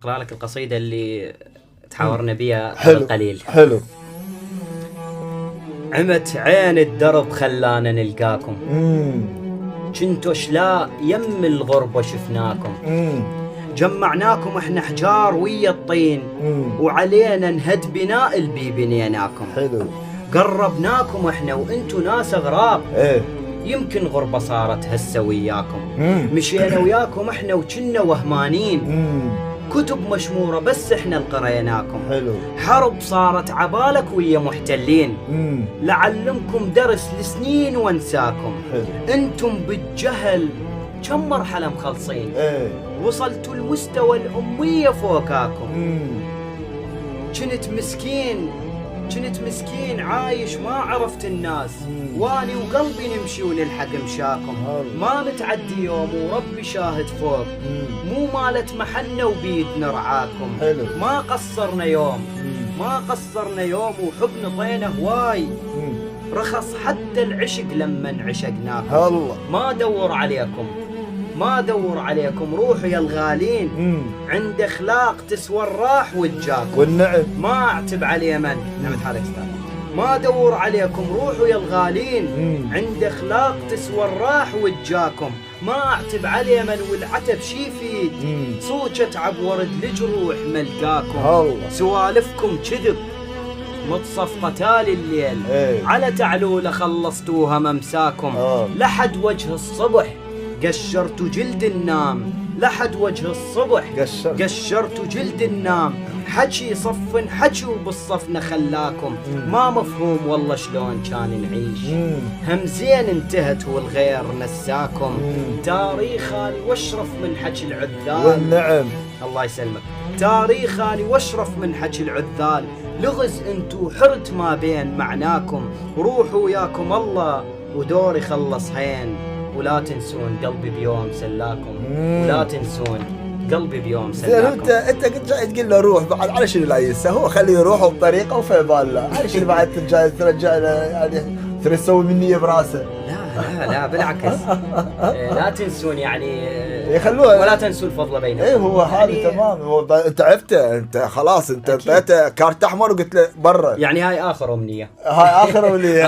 أقرأ لك القصيدة اللي تحاورنا بيها القليل. حلو. عمت عين الدرب خلانا نلقاكم، كنتوا اشلاء يم الغربة شفناكم، جمعناكم احنا حجار ويا الطين، وعلينا نهد بناء البي بنيناكم. حلو. قربناكم احنا وانتوا ناس اغراب، يمكن غربة صارت هسه وياكم، مشينا وياكم احنا وكنا وهمانين، كتب مشمورة بس احنا القريناكم. حلو. حرب صارت عبالك ويا محتلين، لعلمكم درس لسنين وانساكم. حلو. انتم بالجهل كم مرحلة مخلصين، وصلتوا المستوى الأمية فوقاكم. كنت مسكين عايش ما عرفت الناس، واني وقلبي نمشي ونلحق مشاكم. ما نتعدي يوم وربي شاهد فوق، مو مالت محنة وبيد نرعاكم. ما قصرنا يوم وحبنا طينا هواي، رخص حتى العشق لما عشقناكم. ما دور عليكم روحوا يا الغالين، عند اخلاق تسوى الراح وجاكم. والنعم ما اعتب على من نعمت حالك استاذ. ما دور عليكم روحوا يا الغالين، عند اخلاق تسوى الراح وجاكم. ما اعتب على من والعتب شي يفيد، صوتة عبورد لجروح ملقاكم. سوالفكم كذب متصف قتال الليل، على تعلولة خلصتوها ممساكم. لحد وجه الصبح قشرت جلد النام، لحد وجه الصبح قشرت جلد النام. حكي صف حكي وبالصفن خلاكم، ما مفهوم والله شلون كان نعيش. همزين انتهت والغير نساكم، تاريخاني واشرف من حكي العذال. والنعم الله يسلمك. تاريخاني واشرف من حكي العذال، لغز انتو حرت ما بين معناكم. روحوا وياكم الله ودوري خلص هين، ولا تنسون قلبي بيوم سلاكم. ولا تنسون قلبي بيوم سلاكم. انت كنت جاي تقول له روح بعد، على شنو لا ينسى؟ هو خليه يروح بطريقه وفي باله، على شنو بعد جاي ترجع له يعني تسوي مني براسه؟ لا بالعكس. لا تنسون يعني يخلوها ولا تنسوا الفضل بينكم. ايه هو هذا يعني تمام. هو انت عرفته، انت خلاص انت اعطيته كارت احمر وقلت له برا. يعني هاي اخر امنيه. هاي اخر امنيه.